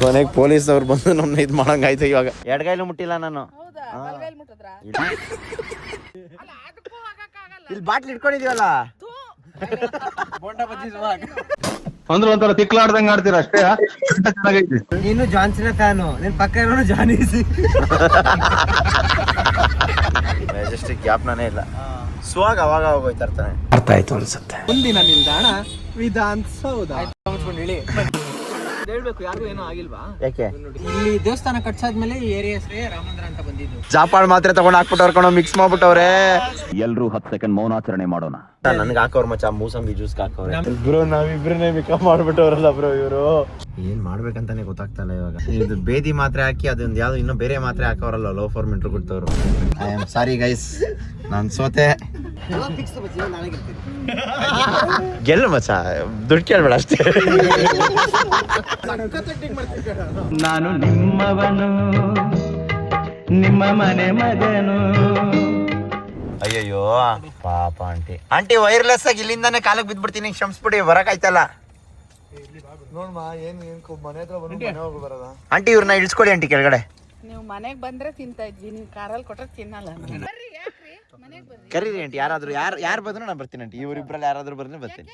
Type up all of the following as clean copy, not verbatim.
ಕೊನೆಗೆ ಪೊಲೀಸ್ ಅವ್ರು ಬಂದು ನಮ್ಮನ್ನ ಇದು ಮಾಡಂಗಾಯ್ತು. ಇವಾಗ ಎಡಗೈಲು ಮುಟ್ಟಿಲ್ಲ ನಾನು. ಇಲ್ಲಿ ಬಾಟ್ಲಿ ಇಟ್ಕೊಂಡಿದೀವಲ್ಲ ಅಂದ್ರೆ ಒಂಥರ ತಿಕ್ಲಾಡ್ದಂಗ ಆಡ್ತೀರ ಅಷ್ಟೇ. ಚೆನ್ನಾಗೈತಿ. ನೀನು ಜಾನ್ಸನ್ ಫ್ಯಾನು, ನಿನ್ ಪಕ್ಕ ಇರೋನು ಜಾನೀಸಿ. ಮೆಜೆಸ್ಟಿಕ್ ಗ್ಯಾಪ್ನೇ ಇಲ್ಲ. ಸ್ವಾಗ ಅವಾಗ ಹೋಗ್ತಾ ಇರ್ತಾನೆ. ಅರ್ಥ ಆಯ್ತು ಅನ್ಸುತ್ತೆ. ಮುಂದಿನ ನಿಲ್ದಾಣ ವಿಧಾನಸೌಧ. ಹೇಳ್ಬೇಕು, ಯಾರಿಗೂ ಏನೋ ಆಗಿಲ್ವಾ? ಯಾಕೆ ಇಲ್ಲಿ ದೇವಸ್ಥಾನ ಕಟ್ಸಾದ್ಮೇಲೆ ಈ ಏರಿಯಾ ಹೆಸರೇ ರಾಮಂದ್ರ ಅಂತ ಬಂದಿದ್ದು. ಜಾಪಾಳ್ ಮಾತ್ರ ತಗೊಂಡ್ ಹಾಕ್ಬಿಟ್ಟವ್ರ ಕಣೋ, ಮಿಕ್ಸ್ ಮಾಡ್ಬಿಟ್ಟವ್ರೆ. ಎಲ್ರು 10 ಸೆಕೆಂಡ್ ಮೌನಾಚರಣೆ ಮಾಡೋಣ. ನನ್ಗೆ ಹಾಕೋರ್ ಮಚ್ಚ ಮೂಸಂಬಿ ಜ್ಯೂಸ್ ಹಾಕೋರೆ. ಬ್ರೋ ನಾವಿಬ್ರನ್ನೇ ಮಿಕಪ್ ಮಾಡ್ಬಿಟ್ಟವ್ರಲ್ಲ ಬ್ರೋ ಇವರು. ಏನ್ ಮಾಡ್ಬೇಕಂತಾನೆ ಗೊತ್ತಾಗ್ತಾ ಇಲ್ಲ ಇವಾಗ. ಇದು ಬೇದಿ ಮಾತ್ರೆ ಹಾಕಿ ಅದೊಂದು ಯಾವ್ದು ಇನ್ನೂ ಬೇರೆ ಮಾತ್ರೆ ಹಾಕೋರಲ್ಲ, ಲೋ ಫಾರ್ಮೆಂಟ್ರು ಕೊಡ್ತವ್ರು. ಐ ಆಮ್ ಸಾರಿ ಗೈಸ್, ನಾನ್ ಸೋತೆ. ಗೆಲ್ಲು ಮಚ್ಚ, ದುಡ್ಡು ಕೇಳ್ಬೇಡ ಅಷ್ಟೇ. ನಾನು ನಿಮ್ಮವನು, ನಿಮ್ಮ ಮನೆ ಮಗನು. ಅಯ್ಯಯ್ಯೋ ಪಾಪ ಆಂಟಿ. ಆಂಟಿ ವೈರ್ಲೆಸ್ ಆಗಿ ಇಲ್ಲಿಂದಾನೆ ಕಾಲಕ್ಕೆ ಬಿದ್ಬಿಡ್ತೀನಿ, ಕ್ಷಮಿಸ್ಬಿಡಿ, ಬರಕಾಯ್ತಲ್ಲ. ಆಂಟಿ ಇವ್ರನ್ನ ಇಳಿಸ್ಕೊಡಿ ಆಂಟಿ ಕೆಳಗಡೆ. ನೀವು ಮನೆಗೆ ಬಂದ್ರೆ ತಿಂತಾ ಇದ್ವಿ, ನೀವು ಕಾರಲ್ಲಿ ಕೊಟ್ರೆ ತಿನ್ನಲ್ಲ. ಕರೀರಿ ಆಂಟಿ, ಯಾರು ಬಂದ್ರು ನಾನು ಬರ್ತೀನಿ ಆಂಟಿ. ಇವರಿಬ್ರಲ್ಲಿ ಯಾರಾದ್ರೂ ಬಂದ್ರೆ ಬರ್ತೀನಿ.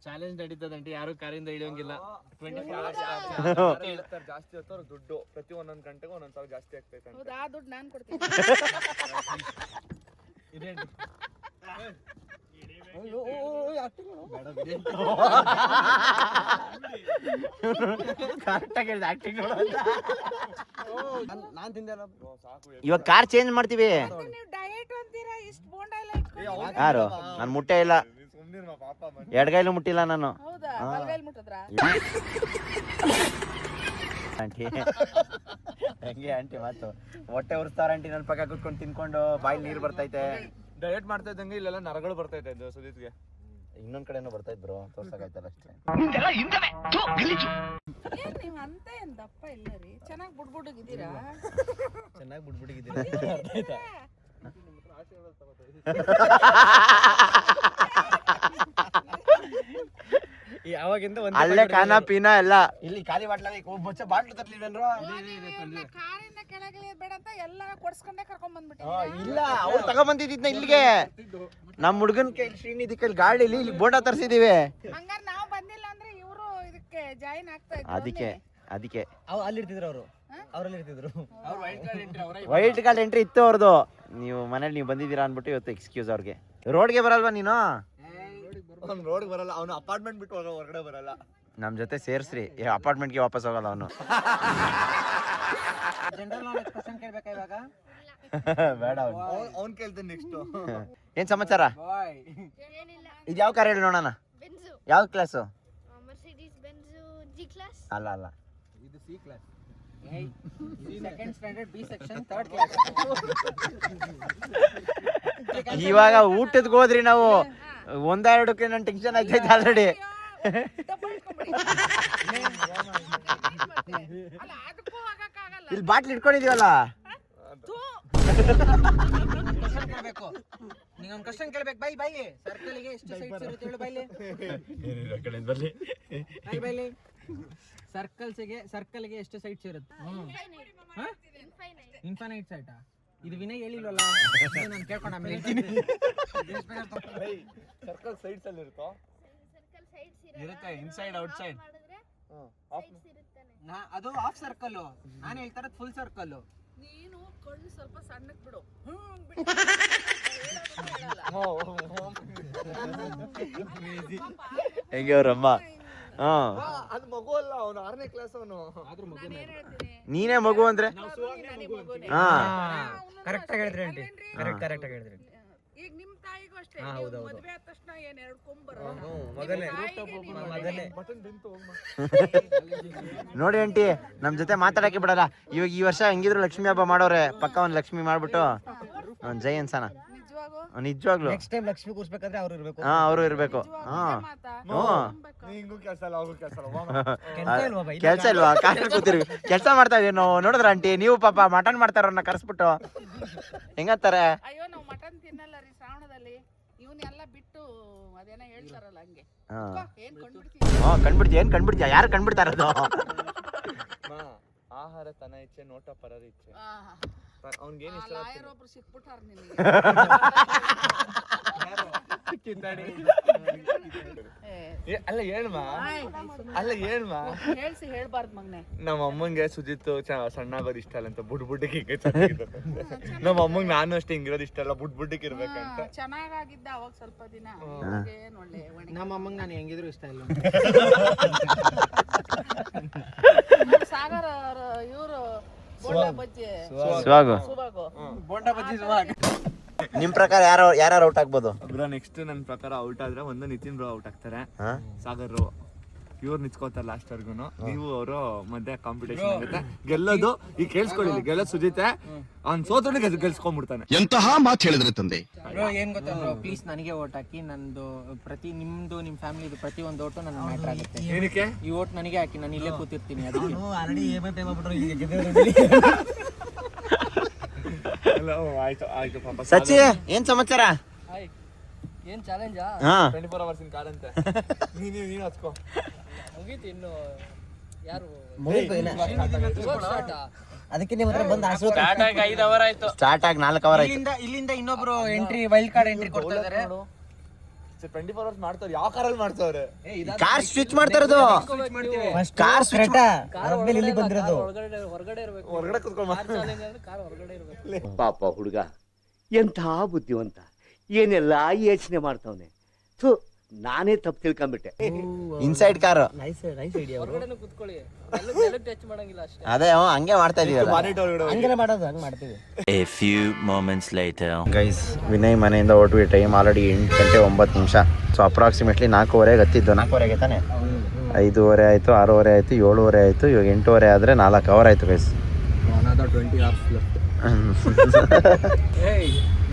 ಚಾಲೆಂಜ್ ನಡೀತದೆ ಆಂಟಿ, ಯಾರು ಕಾರಿಂದ ಇಳಿಯೋಂಗಿಲ್ಲ. 24 ಜಾಸ್ತಿ ಹೊತ್ತವ್ರು ದುಡ್ಡು ಪ್ರತಿ ಒಂದೊಂದು ಗಂಟೆಗೆ ಒಂದೊಂದು ಸಾವಿರ ಜಾಸ್ತಿ ಆಗ್ತೈತೆ. ಹೌದಾ, ಆ ದುಡ್ಡು ನಾನು ಕೊಡ್ತೀನಿ. ನಾನ್ ತಿಂದಲ್ಲ. ಇವಾಗ ಕಾರ್ ಚೇಂಜ್ ಮಾಡ್ತೀವಿ. ನೀವು ಡಯಟ್ ಅಂತೀರಾ, ಇಷ್ಟು ಬೋಂಡ ಎಲ್ಲ ಇಟ್ಕೊಂಡು. ಯಾರು? ನಾನು ಮುಟ್ಟೆ ಇಲ್ಲ, ಎಡಗೈಲು ಮುಟ್ಟಿಲ್ಲ ನಾನು. ಹೌದಾ, ಬಲಗೈಲಿ ಮುಟ್ಟಿದ್ರಾ? ಆಂಟಿ ಹೆಂಗೆ ಆಂಟಿ ಮಾತು? ಹೊಟ್ಟೆ ಉರಿಸ್ತಾರ ಆಂಟಿ, ನನ್ನ ಪಕ್ಕ ಕುತ್ಕೊಂಡು ತಿನ್ಕೊಂಡು ಬಾಯಲ್ಲಿ ನೀರು ಬರ್ತೈತೆ. ಡಯಟ್ ಮಾಡ್ತಾ ಇದ್ದಂಗೆ ಇಲ್ಲೆಲ್ಲ ನರಗಳು ಬರ್ತೈತೆ ಸುದೀತ್ಗೆ. ಇನ್ನೊಂದ್ ಕಡೆನೂ ಬರ್ತೈತ್ ಬ್ರೋ, ತೋರ್ಸಕಾಯ್ತಲ್ಲ ಅಷ್ಟೇ. ಏನ್ ನೀವು ಅಂತ ಏನ್ ದಪ್ಪ ಇಲ್ಲ ರೀ, ಚೆನ್ನಾಗಿ ಬುಡ್ಬುಡ್ಗಿದ್ದೀರಾ. ಚೆನ್ನಾಗಿ ಬಿಡ್ಬಿಟ್ಟಿದ್ದೀರಾ. ಯಾವಾಗಿಂದ ಅಲ್ಲೇ ಖಾನಾ ಪೀನಾ ಎಲ್ಲ ಇಲ್ಲಿ ಖಾಲಿ ಬಾಟ್ಲಲ್ಲಿ ಬಚ್ಚ ಬಾಟ್ಲು ತರ್ಲಿಲ್ವೇನ್ರೋ? ಕಾರಿಂದ ಕೆಳಗೆ ಬೇಡ ಅಂತ ಎಲ್ಲ ಕೊಡ್ಸ್ಕೊಂಡೆ ಕರ್ಕೊಂಡ್ ಬಂದ್ಬಿಟ್ಟು. ಇಲ್ಲ, ಅವ್ರು ತಗೊಂಬಂದಿದ್ನ ಇಲ್ಲಿಗೆ. ನಮ್ಮ ಹುಡುಗನ್ ಕೈ ಶ್ರೀನಿಧಿ ಕೈ ಗಾಡಿಲಿ ಇಲ್ಲಿ ಬೋಂಡ ತರಿಸಿದೀವಿ. ಹಂಗಾರೆ ನಾವು ಬಂದಿಲ್ಲ ಅಂದ್ರೆ ಇವರು ಇದಕ್ಕೆ ಜಾಯಿನ್ ಆಗ್ತಾ ಇದ್ರು. ಅದಕ್ಕೆ ಅಲ್ಲಿ ಇರ್ತಿದ್ರು ಅವರು, ಅವರಲ್ಲಿ ಇರ್ತಿದ್ರು. ವೈಟ್ ಕಾರ್ಡ್ ಎಂಟ್ರಿ ಇತ್ತು ಅವ್ರದ್ದು. ನೀವು ಮನೇಲಿ ನೀವು ಬಂದಿದ್ದೀರಾ ಅನ್ಬಿಟ್ಟು ಇವತ್ತು ಎಕ್ಸ್ಕ್ಯೂಸ್ ಅವ್ರಿಗೆ. ರೋಡ್ಗೆ ಬರಲ್ವಾ ನೀನು? ಅವ್ನು ರೋಡ್ಗೆ ಬರಲ್ಲ, ಅವನು ಅಪಾರ್ಟ್ಮೆಂಟ್ ಬಿಟ್ಟು ಹೊರಗಡೆ ಬರಲ್ಲ. ನಮ್ ಜೊತೆ ಸೇರ್ಸ್ರಿ, ಅಪಾರ್ಟ್ಮೆಂಟ್ಗೆ ವಾಪಸ್ ಹೋಗಲ್ಲ ಅವನು. ಜನರಲ್ ನಾಲೆಜ್ ಕ್ವೆಶ್ಚನ್ ಕೇಳ್ಬೇಕಾ ಇವಾಗ? ಬೇಡ, ಅವ್ನು ಕೇಳ್ತಾನೆ ನೆಕ್ಸ್ಟ್. ಏನ್ ಸಮಾಚಾರ? ಇದು ಯಾವ ಕಾರ್ ಹೇಳಿ ನೋಡೋಣ. ಯಾವ ಕ್ಲಾಸು? ಅಲ್ಲ ಇದು C class. Second standard B section 3rd class. ಇವಾಗ ಊಟಕ್ಕೆ ಹೋದ್ರಿ ನಾವು, ಒಂದೆರಡಕ್ಕೆ ನನ್ ಟೆನ್ಷನ್ ಆಗ್ತೈತೆ ಆಲ್ರೆಡಿ. ಇಲ್ಲಿ ಬಾಟ್ಲಿ ಇಟ್ಕೊಂಡಿದೀವಲ್ಲ. ನೀನೊಂದು ಕ್ವಶ್ಚನ್ ಕೇಳ್ಬೇಕು. ಬೈಲಿ ಸರ್ಕಲ್ಗೆ ಎಷ್ಟು ಸೈಡ್ಸ್ ಇರುತ್ತೆ ಹೇಳು. ಬೈಲಿ ಸರ್ಕಲ್ಗೆ ಎಷ್ಟು ಸೈಡ್ಸ್ ಇರುತ್ತೆ? ಇನ್ಫೈನೈಟ್ ಸೈಟಾ? ಇದು ವಿನಯ್ ಹೇಳಿಲ್ವಲ್ಲ, ನಾನು ಕೇಳ್ಕೊಂಡು ಆಮೇಲೆ ಹೇಳ್ತೀನಿ. ಸರ್ಕಲ್ ಸೈಡ್ಸ್ ಅಲ್ಲಿ ಇರುತ್ತೋ? ಇರುತ್ತೆ, ಇನ್ಸೈಡ್ ಔಟ್ ಸೈಡ್. ಅದು ಹಾಫ್ ಸರ್ಕಲ್, ನಾನು ಹೇಳ್ತಾ ಇರೋದು ಫುಲ್ ಸರ್ಕಲ್. ನೀನು ಕಣ್ಣು ಸ್ವಲ್ಪ ಸಣ್ಣಕ್ ಬಿಡು. ಹೆಂಗೆ ಅವ್ರಮ್ಮ? ಅದು ಮಗು ಅಲ್ಲ, ಅವನು 6ನೇ ಕ್ಲಾಸ್ ಅವನು. ನೀನೇ ಮಗು ಅಂದ್ರೆ ಕರೆಕ್ಟ್ ಆಗಿ ಹೇಳಿದ್ರಿ ಆಂಟಿ, ಕರೆಕ್ಟ್ ಆಗಿ ಹೇಳಿದ್ರಿ. ಈಗ ನಿಮ್ ತಾಯಿಗೂ ಅಷ್ಟೇ, ಮದುವೆ ಆದ ತಕ್ಷಣ ಏನ್ 2 ಕೊಂಬರು ನೋಡಿ ಆಂಟಿ, ನಮ್ ಜೊತೆ ಮಾತಾಡಕ್ಕೆ ಬಿಡಲ್ಲ. ಇವಾಗ ಈ ವರ್ಷ ಹೆಂಗಿದ್ರು ಲಕ್ಷ್ಮಿ ಹಬ್ಬ ಮಾಡೋರೆ, ಪಕ್ಕ ಒಂದ್ ಲಕ್ಷ್ಮಿ ಮಾಡ್ಬಿಟ್ಟು ಜೈ ಅನ್ಸನ. ನಿಜವಾಗ್ಲು ನೆಕ್ಸ್ಟ್ ಟೈಮ್ ಲಕ್ಷ್ಮಿ ಕೂರ್ಸ್ಬೇಕಾದ್ರೆ ಅವ್ರು ಇರ್ಬೇಕು. ಅವರು ಇರ್ಬೇಕು. ಕೆಲ್ಸ ಇಲ್ವಾ? ಕಾರಲ್ಲಿ ಕೂತಿರ್ವಿ, ಕೆಲ್ಸ ಮಾಡ್ತಾ ಇದೀವಿ ನಾವು. ನೋಡಿದ್ರ ಆಂಟಿ ನೀವು? ಪಾಪ ಮಟನ್ ಮಾಡ್ತಾರ ಕರ್ಸ್ಬಿಟ್ಟು ಹೆಂಗಂತಾರೆ. ಅಯ್ಯೋ ನಾವು ಮಟನ್ ತಿನ್ನಲ್ಲ ರೀ ಶ್ರಾವಣದಲ್ಲಿ. ಇವನ್ನೆಲ್ಲ ಬಿಟ್ಟು ಅದೇನೋ ಹೇಳ್ತಾರಲ್ಲ ಹಂಗೆ. ಏನ್ ಕಂಡ್ಬಿಡ್ತೀಯ? ಏನ್ ಕಂಡ್ಬಿಡ್ತೀಯ? ಯಾರು ಕಂಡ್ಬಿಡ್ತಾರದು? ಆಹಾರ ತನ ಇಚ್ಛೆ ನೋಟ ಪರರ ಇಚ್ಛೆ ಆಹಾ. ಅವ್ನಿಗೇನ್ ಇಷ್ಟ ಲಾಯರ್ ಒಬ್ರು ಸಿಕ್ಬಿಟ್ಟಾರ ನಿನಗೆ ಅಲ್ಲ ಹೇಳ್ಮಾ ಅಲ್ಲ ಹೇಳ್ಮಾ ಹೇಳ್ಸಿ ಹೇಳ್ಬಾರ್ದು ಮಗ್ನೆ. ನಮ್ಮ ಅಮ್ಮಂಗೆ ಸುಜಿತ್ ಸಣ್ಣಾಗೋದು ಇಷ್ಟ ಅಲ್ಲ ಅಂತ ಬುಡ್ಡಿಗೆ ನಮ್ಮ ಅಮ್ಮಂಗ್ ನಾನು ಅಷ್ಟೇ ಹಿಂಗಿರೋದು ಇಷ್ಟ ಅಲ್ಲ ಬುಡ್ಡಿಗೆ ಇರ್ಬೇಕಂತ. ಚೆನ್ನಾಗಿದ್ದ ಅವಾಗ ಸ್ವಲ್ಪ ದಿನ ಏನ್ ಒಳ್ಳೆ ಒಣಗಿ. ನಮ್ಮ ಅಮ್ಮಂಗೆ ನಾನು ಹೆಂಗಿದ್ರು ಇಷ್ಟ ಇಲ್ಲ. ಸಾಗರ್ ಇವರು ಬೋಂಡ ಬಜ್ಜಿ ಸ್ವಾಗು ಸುಬಾಗು ಬೋಂಡ ಬಜ್ಜಿ ಸುವಾಗ. ನಿಮ್ ಪ್ರಕಾರ ಯಾರು ಔಟ್ ಆಗ್ಬೋದು? ಬ್ರೋ ನೆಕ್ಸ್ಟ್ ನನ್ನ ಪ್ರಕಾರ ಔಟ್ ಆದ್ರೆ ಒಂದು ನಿತಿನ್ ಬ್ರೋ ಔಟ್ ಆಗ್ತಾರೆ, ಹಾ? ಸಾಗರ್ ಇವ್ರು ನಿಂತ್ಕೋತಾರೆ ಲಾಸ್ಟ್ ವರ್ಗುನು. ನೀವು ಅವರು ಮಧ್ಯೆ ಕಾಂಪಿಟೇಷನ್ ಆಗುತ್ತೆ. ಗೆಲ್ಲೋದು ಈಗ ಕೇಳಿಸ್ಕೊಳ್ಳಿ, ಗೆಲ್ಲೋದು ಸುಜಿತೆ, ಅವ್ನ್ ಸೋತೋಡಿ ಗೆಲ್ಸ್ಕೊಂಡ್ಬಿಡ್ತಾನೆ. ಎಂತಹ ಮಾತು ಹೇಳಿದ್ರೆ ತಂದೆ. ಬ್ರೋ ಏನ್ ಗೊತ್ತಾ ಬ್ರೋ, ಪ್ಲೀಸ್ ನನಗೆ ಓಟ್ ಹಾಕಿ. ನಂದು ನಿಮ್ದು ನಿಮ್ ಫ್ಯಾಮಿಲಿದು ಪ್ರತಿ ಒಂದು ಓಟು ನನಗೆ ಮ್ಯಾಟರ್ ಆಗುತ್ತೆ. ಏನಕ್ಕೆ ಈ ಓಟ್ ನನಗೆ ಹಾಕಿ, ನಾನು ಇಲ್ಲೇ ಕೂತಿರ್ತೀನಿ. ಅದಕ್ಕೆ ಆಯ್ತು ಆಯ್ತು ಪಾಪ. ಸಚ್ಚಿ ಏನ್ ಸಮಾಚಾರ? ಏನ್ ಚಾಲೆಂಜಾ? ಹಾ 24 hours ಇನ್ ಕಾರಂತೆ. ನೀನು ಹಚ್ಕೋ. ಮುಗೀತು ಇನ್ನು. ಯಾರು ಅದಕ್ಕೆ ನಿಮ್ಮ ಹತ್ರ ಬಂದು ಆಸೆ ಸ್ಟಾರ್ಟ್ ಆಗಿ 5 ಅವರ್ ಆಯ್ತು. ಸ್ಟಾರ್ಟ್ ಆಗಿ 4 ಅವರ್ ಆಯ್ತು. ಇಲ್ಲಿಂದ ಇನ್ನೊಬ್ರು ಎಂಟ್ರಿ ವೈಲ್ಡ್ ಕಾರ್ಡ್ ಎಂಟ್ರಿ ಕೊಡ್ತಾ ಇದಾರೆ. 24 hours ಮಾಡ್ತಾರೆ. ಯಾವ ಕಾರಲ್ಲಿ ಮಾಡ್ತಾವ್ರೆ? ಕಾರ್ ಸ್ವಿಚ್ ಮಾಡ್ತಾ ಇರೋದು. ಕಾರ್ ಸ್ವಿಚ್ ಆದ್ಮೇಲೆ ಇಲ್ಲಿ ಬಂದಿರೋದು. ಹೊರಗಡೆ ಇರ್ಬೇಕು. ಹೊರಗಡೆ ಕುತ್ಕೊಂಡ್ ಕಾರ್ ಹೊರಗಡೆ ಇರ್ಬೇಕು. ಪಾಪ ಹುಡುಗ ಎಂಥ ಬುದ್ಧಿವಂತ, ಏನೆಲ್ಲ ಯೋಚನೆ ಮಾಡ್ತಾವನೆ. ನಾನೇ ತಪ್ಪು ತಿಳ್ಕೊಂಡ್ಬಿಟ್ಟೆ. Inside car nice idea. ಹೊರಗಡೆನೂ ಕುತ್ಕೊಳ್ಳಿ, ನೆಲಕ್ಕೆ ಟಚ್ ಮಾಡಂಗಿಲ್ಲ ಅಷ್ಟೇ. ಅದೇ ಹಂಗೆ ಮಾಡ್ತಾ ಇದೀವಲ್ಲ. ಹಂಗೆಲ್ಲ ಮಾಡೋದು, ಹಂಗ್ ಮಾಡ್ತೀವಿ. A few moments later. Guys, Vinay ಮನೆಯಿಂದ ಹೊರಟ್ವಿ. ಟೈಮ್ ಆಲ್ರೆಡಿ 8 ಗಂಟೆ 9 ನಿಮಿಷ. So approximately 4:15 ಹತ್ತಿದ್ದು. 4:15 ತಾನೆ? 5:15 ಆಯ್ತು, 6:15 ಆಯ್ತು, 7:15 ಆಯ್ತು. ಇವಾಗ 8:15 ಆದ್ರೆ 4 ಅವರ್ ಆಯ್ತು ಗೈಸ್.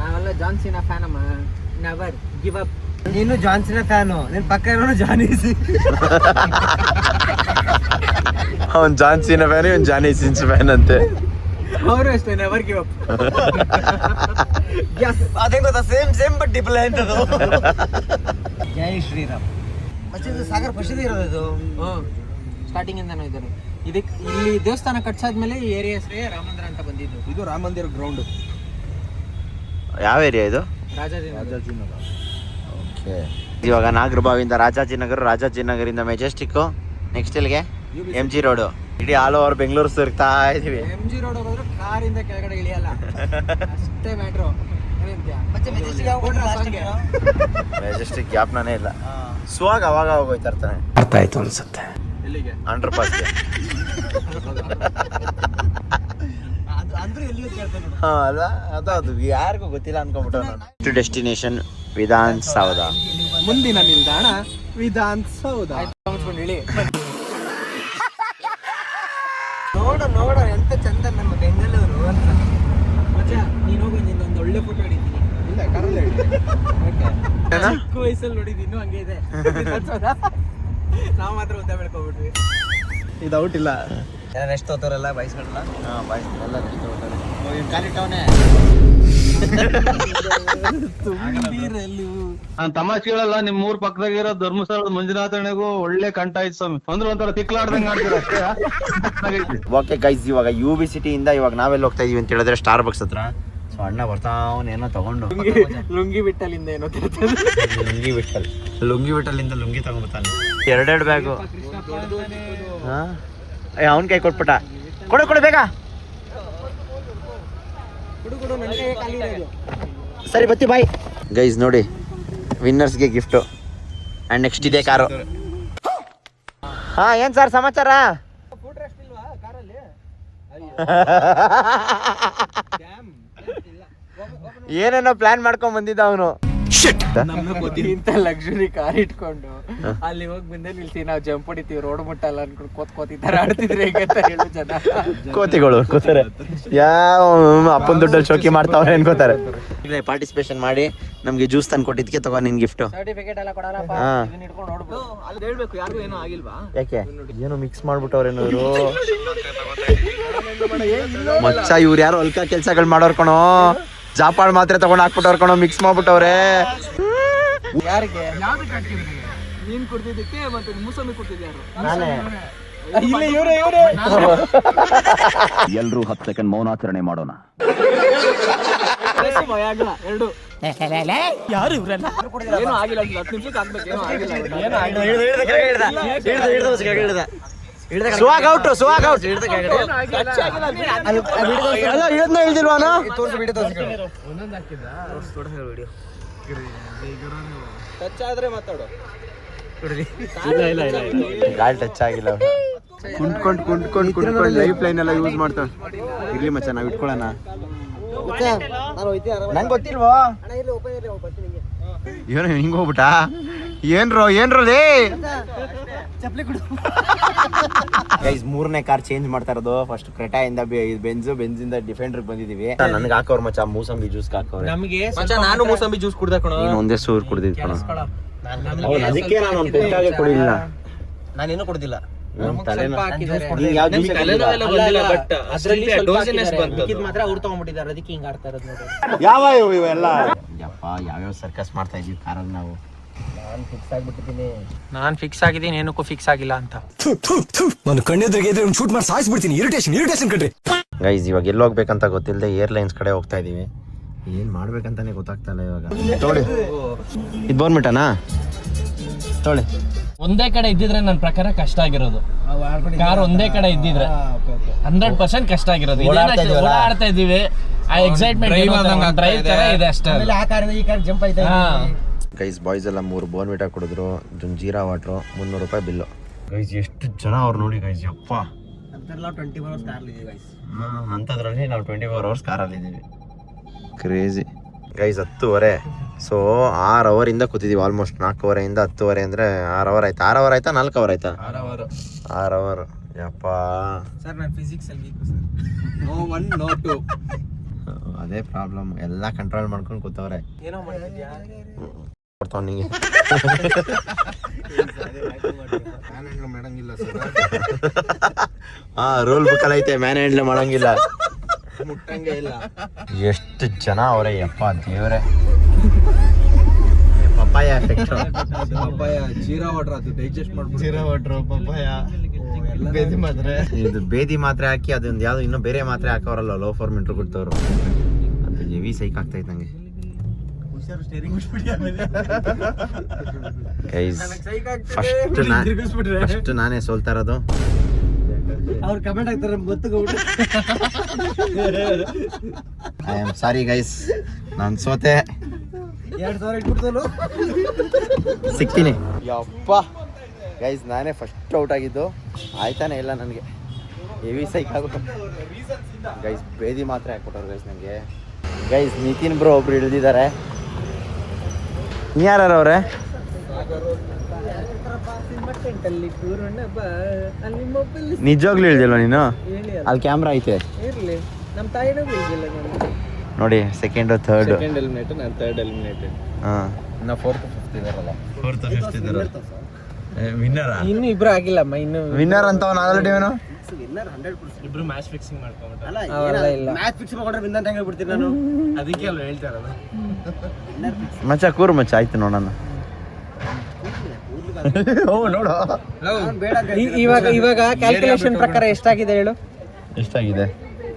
ನಾವೆಲ್ಲ ಜಾನ್ಸಿನ ಫ್ಯಾನ್ ಅಮ್ಮ. Never give up. ನೀನು ಜಾನ್ಸನ್ ಫ್ಯಾನು, ನಿನ್ ಪಕ್ಕ ಇರೋನು ಜಾನೀಸಿ. ಅವ್ನು ಜಾನ್ ಸೀನಾ ಫ್ಯಾನ್, ಇವ್ನು ಜಾನಿ ಸಿನ್ಸ್ ಫ್ಯಾನ್ ಅಂತೆ. ಅವರು ಅಷ್ಟೇ, ನೆವರ್ ಗಿವ್ ಅಪ್. ಅದೇ ಗೊತ್ತಾ, ಸೇಮ್ ಬಟ್ ಡಿಫರೆಂಟ್ ಅದು. ಜೈ ಶ್ರೀರಾಮ್. ಮತ್ತೆ ಇದು ಸಾಗರ್ ಫಸ್ಟ್ ಇರೋದು. ಸ್ಟಾರ್ಟಿಂಗ್ ಇಂದಾನು ಇದ್ದಾರೆ. ಇದಕ್ಕೆ ಇಲ್ಲಿ ದೇವಸ್ಥಾನ ಕಟ್ಸಾದ್ಮೇಲೆ ಈ ಏರಿಯಾ ಹೆಸರೇ ರಾಮ ಮಂದಿರ ಅಂತ ಬಂದಿದ್ದು. ಇದು ರಾಮ ಮಂದಿರ ಗ್ರೌಂಡ್. ಯಾವ ಏರಿಯಾ ಇದು? ರಾಜಾಜಿನಗರ. ಓಕೆ. ಇವಾಗ ನಾಗರಬಾವಿಂದ ರಾಜಾಜಿನಗರ, ರಾಜಾಜಿನಗರಿಂದ ಮೆಜೆಸ್ಟಿಕ್, ನೆಕ್ಸ್ಟ್ ಇಲ್ಲಿಗೆ MG ರೋಡು. ಇಡೀ ಆಲ್ ಓವರ್ ಬೆಂಗಳೂರು ಸುರ್ತಾ ಇದೀವಿ. MG ರೋಡ್ ಹೋದ್ರೆ ಕಾರಿಂದ ಕೆಳಗಡೆ ಇಳಿಯಲ್ಲ, ಅಷ್ಟೇ ಮ್ಯಾಟ್ರು. ಮೆಜೆಸ್ಟಿಕ್ ಗ್ಯಾಪ್ನೇ ಇಲ್ಲ. ಸ್ವಾಗ ಅವಾಗ ಹೋಗ್ತಾ ಇರ್ತಾನೆ. ಅರ್ಥ ಆಯ್ತು ಅನ್ಸುತ್ತೆ. ಎಲ್ಲಿಗೆ? ಅಂಡರ್ ಪಾಸ್ಗೆ. ಅಂದ್ರೆ ಎಲ್ಲಿ ಕೇಳ್ತಾನೆ. ಹಾ ಅಲ್ವಾ, ಅದು ಯಾರಿಗೂ ಗೊತ್ತಿಲ್ಲ ಅನ್ಕೊಂಡ್ಬಿಟ್ಟು ನಾನು. ಡೆಸ್ಟಿನೇಷನ್ ವಿಧಾನಸೌಧ. ಮುಂದಿನ ನಿಲ್ದಾಣ ವಿಧಾನಸೌಧ. ಇಳಿ. ನೋಡ ಎಂತ ಚಂದ ನಮ್ಮ ಬೆಂಗಳೂರು ಅಂತ. ನೀನು ಹೋಗಿ ಒಂದು ಒಳ್ಳೆ ಫೋಟೋ ಹಿಡಿತೀನಿ. ಇಲ್ಲ, ಕಾರಲ್ಲೇ ಚಿಕ್ಕ ವಯಸ್ಸಲ್ಲಿ ನೋಡಿದ್ದು ಇನ್ನೂ ಹಂಗೆ ಇದೆ. ನಾವು ಮಾತ್ರ ಉದ್ದ ಬೆಳ್ಕೊಬಿಟ್ವಿ. ಇದು ಔಟ್ ಇಲ್ಲ. ಎಷ್ಟು ತೋತಾರಲ್ಲ ಬಯಸ್ಗಳಲ್ಲ. ನಾನು ತಮಾಷೆಗಳೆಲ್ಲ ನಿಮ್ ಊರ್ ಪಕ್ಕದಾಗಿರೋ ಧರ್ಮಸ್ಥಳದ ಮಂಜುನಾಥನಿಗೂ ಒಳ್ಳೆ ಕಂಟ ಆಯ್ತು ಸ್ವಾಮಿ. ಅಂದ್ರೆ ಒಂಥರ ತಿಕ್ಲಾಡ್ದಂಗ್ ಆಡ್ತೀರ ಅಷ್ಟೇ. ಓಕೆ ಗೈಸ್, ಇವಾಗ UB ಸಿಟಿಯಿಂದ ಇವಾಗ ನಾವೆಲ್ಲ ಹೋಗ್ತಾ ಇದೀವಿ ಅಂತ ಹೇಳಿದ್ರೆ ಸ್ಟಾರ್ ಬಕ್ಸ್ ಹತ್ರ. ಸೊ ಅಣ್ಣ ಬರ್ತಾವನ್ ಏನೋ ತಗೊಂಡು ಲುಂಗಿ ಬಿಟ್ಟಲ್ಲಿಂದ ಏನೋ ತಿರ್ತದೆ. ಲುಂಗಿ ಬಿಟ್ಟಲ್ಲಿಂದ ಲುಂಗಿ ತಗೊಂಡ್ಬರ್ತಾನೆ. 2 ಬ್ಯಾಗು. ಅವನ್ ಕೈ ಕೊಟ್ಬಿಟ್ಟ. ಕೊಡು ಬೇಗ. ಸರಿ ಬತ್ತಿ ಬಾಯ್. ಗೈಸ್ ನೋಡಿ, ವಿನ್ನರ್ಸ್ಗೆ ಗಿಫ್ಟು ಅಂಡ್ ನೆಕ್ಸ್ಟ್ ಇದೆ ಕಾರು. ಹಾ ಏನ್ ಸರ್ ಸಮಾಚಾರ? ಏನೇನೋ ಪ್ಲಾನ್ ಮಾಡ್ಕೊಂಡ್ ಬಂದಿದ್ದ ಅವನು. ಇಂತ ಲಕ್ಸುರಿ ಕಾರ್ ಇಟ್ಕೊಂಡು ಅಲ್ಲಿ ಹೋಗಿ ಬಂದೆ ನಿಲ್ಸಿ ನಾವು ಜಂಪ್ ಹೊಡಿತೀವಿ, ರೋಡ್ ಮುಟ್ಟಲ್ಲ ಅನ್ಕೊಂಡು ಕೋತಿದ್ದಾರೆ ಆಡ್ತಿದ್ರೆ ಹೇಗೆ ಅಂತ ಹೇಳು ಜನ. ಕೋತಿಗಳು ಕೂತಾರೆ, ಯಾವ ಅಪ್ಪನ ದುಡ್ಡಲ್ಲಿ ಶೋಕಿ ಮಾಡ್ತಾವ್ರೆ ಅನ್ಕೋತಾರೆ. ಪಾರ್ಟಿಸಿಪೇಷನ್ ಮಾಡಿ ನಮ್ಗೆ ಜ್ಯೂಸ್ ತಂದು ಕೊಟ್ಟಿದ್ಕೆ ತಗೋ ನಿನ್ ಗಿಫ್ಟ್. ಸರ್ಟಿಫಿಕೇಟ್ ಎಲ್ಲ ಕೊಡಲ್ಲಪ್ಪ, ಇದನ್ನ ಇಟ್ಕೊಂಡು ನೋಡ್ಬಿಡು. ಅಲ್ಲಿ ಹೇಳ್ಬೇಕು, ಯಾರಿಗೂ ಏನೋ ಆಗಿಲ್ವಾ? ಯಾಕೆ ಏನೋ ಮಿಕ್ಸ್ ಮಾಡ್ಬಿಟ್ಟವ್ರೇನೋ ಇವರು. ಮಚ್ಚ ಇವ್ರು ಯಾರು ಅಲ್ಕ ಕೆಲ್ಸಗಳು ಮಾಡೋರ್ ಕಣೋ. ಜಾಪಾಳ್ ಮಾತ್ರ ತಗೊಂಡ್ ಹಾಕ್ಬಿಟ್ಟವ್ರ ಕಣೋ, ಮಿಕ್ಸ್ ಮಾಡ್ಬಿಟ್ಟವ್ರೆ. ಯಾರಿಗೆ ಯಾವ್ದಕ್ಕೆ ಹಾಕಿದ್ರಿ? ನೀನ್ ಕೊಡ್ತಿದ್ದಕ್ಕೆ ಮತ್ತೆ ಮೂಸಂಬಿ ಕೊಡ್ತಿದ್ಯಾರು? ನಾನೇ ಎಲ್ರೂ 10 ಸೆಕೆಂಡ್ ಮೌನಾಚರಣೆ ಮಾಡೋಣ. ಏನು ಆಗಿಲ್ಲ 10 ನಿಮಿಷಕ್ಕೆ ಆಗ್ಬೇಕು ಏನು ಆಗಿಲ್ಲ ಸುವಾಗ ಔಟ್ ಇಳ್ದಿಲ್ವಾನ ಟಚ್ ಆದ್ರೆ ಮಾತಾಡು ಗಾಳಿ ಟಚ್ ಆಗಿಲ್ಲ ಕುಂಟ್ಕೊಂಡು ಲೈಫ್ ಲೈನ್ ಎಲ್ಲ ಯೂಸ್ ಮಾಡ್ತಾವ. ಇರ್ಲಿ ಮಚ್ಚ ನಾವ್ ಇಟ್ಕೊಳ್ಳೋಣ. ನಂಗೆ ಗೊತ್ತಿಲ್ವೋ ಏನು ಹಿಂಗ ಹೋಗ್ಬಿಟ್ಟ ಏನ್ರೋ ಲೇ ಗೈಸ್ 3ನೇ ಕಾರ್ ಚೇಂಜ್ ಮಾಡ್ತಾ ಇರೋದು. ಫಸ್ಟ್ ಕ್ರೆಟಾ ಇಂದ ಬೆಂಜಿಂದ ಡಿಫೆಂಡರ್ ಬಂದಿದೀವಿ. ನನಗೆ ಹಾಕೋರ್ ಮಚ್ಚ ಮೂಸಂಬಿ ಜ್ಯೂಸ್ ಹಾಕೋರೆ. ನಮಗೆ ನಾನು ಮೂಸಂಬಿ ಜ್ಯೂಸ್ ಕುಡ್ದೆ ಕಣೋ. ನೀನು ಒಂದೇ ಸೂರ್ ಕುಡ್ದಿದ್ ಕಣ. ಅದಕ್ಕೆ ನಾನು ಒಂದು ಪೆಟ್ಟಾಗೆ ಕುಡಿಲಿಲ್ಲ. ನಾನೇನು ಕೊಡ್ದಿಲ್ಲ. ಮಾತ್ರ ಅವ್ರು ತಗೊಂಡ್ಬಿಟ್ಟಿದ್ದಾರೆ, ಅದಕ್ಕೆ ಹಿಂಗ ಆಡ್ತಾ ಇರೋದು ನೋಡಿ. ಯಾವ ಇವೆಲ್ಲ ಯಾವ್ಯಾವ ಸರ್ಕಸ್ ಮಾಡ್ತಾ ಇದೀವಿ ಕಾರಲ್ಲಿ ನಾವು. ನಾನ್ ಫಿಕ್ಸ್ ಆಗಿದ್ದೀನಿ, ಏನಕ್ಕೂ ಫಿಕ್ಸ್ ಆಗಿಲ್ಲ ಅಂತ. ನಾನು ಕಣ್ಣೆದ್ರಿಗೆ ಶೂಟ್ ಮಾಡಿ ಸಾಯಿಸ್ಬಿಡ್ತೀನಿ. ಇರಿಟೇಷನ್ ಕಣ್ರಿ. ಗೈಸ್ ಇವಾಗ ಎಲ್ಲಿ ಹೋಗ್ಬೇಕಂತ ಗೊತ್ತಿಲ್ಲದೆ ಏರ್ಲೈನ್ಸ್ ಕಡೆ ಹೋಗ್ತಾ ಇದೀವಿ. ಏನ್ ಮಾಡ್ಬೇಕಂತಾನೆ ಗೊತ್ತಾಗ್ತಾ ಇಲ್ಲ ಇವಾಗ. ತೊಳಿ ಇದು ಬೋರ್ಮಿಟನಾ ತೊಳಿ. ಒಂದೇ ಕಡೆ ಇದ್ದಿದ್ರೆ ನನ್ನ ಪ್ರಕಾರ ಕಷ್ಟ ಆಗಿರೋದು. ಕಾರ್ ಒಂದೇ ಕಡೆ ಇದ್ದಿದ್ರೆ 100% ಕಷ್ಟ ಆಗಿರೋದು. ಓಡಾಡ್ತಾ ಇದೀವಿ, ಆ ಎಕ್ಸೈಟ್ಮೆಂಟ್ ಡ್ರೈವ್ ತರ ಇದೆ ಅಷ್ಟೇ. ಈ ಕಾರ್ ಜಂಪ್ ಆಯ್ತಾ. ಗೈಸ್ ಬಾಯ್ಸ್ ಎಲ್ಲ 3 ಬೋರ್ಮಿಟಾ ಕುಡಿದ್ರು, ಜೀರಾ ವಾಟ್ರು, 300 ರೂಪಾಯಿ ಬಿಲ್ಲು. ಗೈಸ್ ಎಷ್ಟು ಜನ ಅವ್ರು ನೋಡಿ ಗೈಸ್, ಯಪ್ಪ 24 hours ಕಾರ್ ಇದೆ ಗೈಸ್. ಅಂಥದ್ರಲ್ಲಿ ನಾವು 24 hours ಕಾರಲ್ಲಿ ಇದ್ದೀವಿ. Crazy guys. 10:30. ಸೊ 6 ಅವರಿಂದ ಕೂತಿದ್ದೀವಿ. ಆಲ್ಮೋಸ್ಟ್ 4 ಅವರಿಂದ 10:30 ಅಂದರೆ 6 ಅವರ್ ಆಯ್ತಾ? 6 ಅವರ್ ಆಯ್ತಾ 4 ಅವರ್ ಆಯ್ತಾ? 6 ಅವರ್. ಯಪ್ಪ ಸರ್ ನಾನು ಫಿಸಿಕ್ಸ್ ಅಲ್ಲಿ ವೀಕ್ ಸರ್. No 1 no 2. ಅದೇ ಪ್ರಾಬ್ಲಮ್. ಎಲ್ಲ ಕಂಟ್ರೋಲ್ ಮಾಡ್ಕೊಂಡು ಕೂತವ್ರೆ. ಏನೋ ಮಾಡ್ತಿದ್ಯಾ? ಕೊಡ್ತಾವ ನಿಂಗೆ ರೂಲ್ ಬುಕ್ ಅಲ್ಲಿ ಐತೆ, ಮ್ಯಾನ್ ಹ್ಯಾಂಡ್ಲ್ ಮಾಡಂಗಿಲ್ಲ. ಎಷ್ಟು ಜನ ಅವರೇ ಯಪ್ಪ ದೇವ್ರೆ. Papaya effect. ಜೀರಾ ವಾಟರ್ ಅದು ಡೈಜೆಸ್ಟ್ ಮಾಡ್ಬಿಟ್ಟು ಜೀರಾ ವಾಟರ್ ಪಪ್ಪಾಯ ಇದು ಬೇದಿ ಮಾತ್ರೆ ಹಾಕಿ ಅದೊಂದು ಯಾವ್ದು ಇನ್ನೂ ಬೇರೆ ಮಾತ್ರೆ ಹಾಕೋರಲ್ಲ, ಲೋ ಫಾರ್ಮೆಂಟ್ರು ಕೊಡ್ತವ್ರು. ಅದು ಹೆವಿ ಸೈಕ್ ಆಗ್ತೈತೆ ನಂಗೆ. ಫಸ್ಟ್ ನಾನೇ ಸೋಲ್ತಾ ಇರೋದು. ಅವ್ರು ಕಮೆಂಟ್ ಹಾಕ್ತಾರೆ ಗೊತ್ತು. ಐ ಆಮ್ ಸಾರಿ ಗೈಸ್, ನಾನು ಸೋತೆ. 2000 ಇಟ್ಬಿಡ್ತಲ್ಲ. ಸಿಗ್ತೀನಿ. ಯಪ್ಪ ಗೈಸ್, ನಾನೇ ಫಸ್ಟ್ ಔಟ್ ಆಗಿದ್ದು. ಆಯ್ತಾನೆ ಇಲ್ಲ ನನಗೆ, ಹೆವಿ ಸೈಕ್ ಆಗುತ್ತೆ ಗೈಸ್. ಬೇದಿ ಮಾತ್ರ ಹಾಕ್ಬಿಟ್ಟವ್ರು ಗೈಸ್ ನನಗೆ. ಗೈಸ್ ನಿತಿನ್ ಬ್ರೋ ಒಬ್ರು ಹಿಡಿದಿದ್ದಾರೆ. ಯಾರು ಅವ್ರೆ? ನಿಜವಾಗ್ಲೂ ಇಳ್ದಿಲ್ವ ನೀನು? ಅಲ್ಲಿ ಕ್ಯಾಮ್ರಾ ಐತೆ ನಮ್ಮ ತಾಯಿನೂ ನೋಡಿ. ಸೆಕೆಂಡ್ ಥರ್ಡ್ ಎಲಿಮಿನೇಟ್, ನಾನು ಥರ್ಡ್ ಎಲಿಮಿನೇಟೆಡ್. ಹಾಂ, ನಾ 4th 5th ಇದಾರಲ್ಲ. 4th 5th ಇದ್ದಾರೆ. ವಿನ್ನರ್ ಇನ್ನು ಇಬ್ರು ಆಗಿಲ್ಲಮ್ಮ. ಇನ್ನು ವಿನ್ನರ್ ಅಂತ ಆಲ್ರೆಡಿ ಅವನು. ವಿನ್ನರ್ 100%. ಇಬ್ರು ಮ್ಯಾಚ್ ಫಿಕ್ಸಿಂಗ್ ಮಾಡ್ಕೊಂಡ್ಬಿಟ್ಟ. ಅಲ್ಲ ಇಲ್ಲ ಮ್ಯಾಚ್ ಫಿಕ್ಸ್ ಮಾಡ್ಕೊಂಡ್ರೆ ವಿನ್ ಅಂತ ಹೆಂಗ್ ಹೇಳ್ಬಿಡ್ತೀನಿ ನಾನು. ಅದಕ್ಕೆ ಅಲ್ವ ಹೇಳ್ತಾ ಇರೋದು. ಮಚ್ಚ ಕೂರು ಮಚ್ಚ, ಆಯ್ತು ನೋಡೋಣ. ನೋಡು ಇವಾಗ ಕ್ಯಾಲ್ಕುಲೇಷನ್ ಪ್ರಕಾರ ಎಷ್ಟಾಗಿದೆ ಹೇಳು? ಎಷ್ಟಾಗಿದೆ?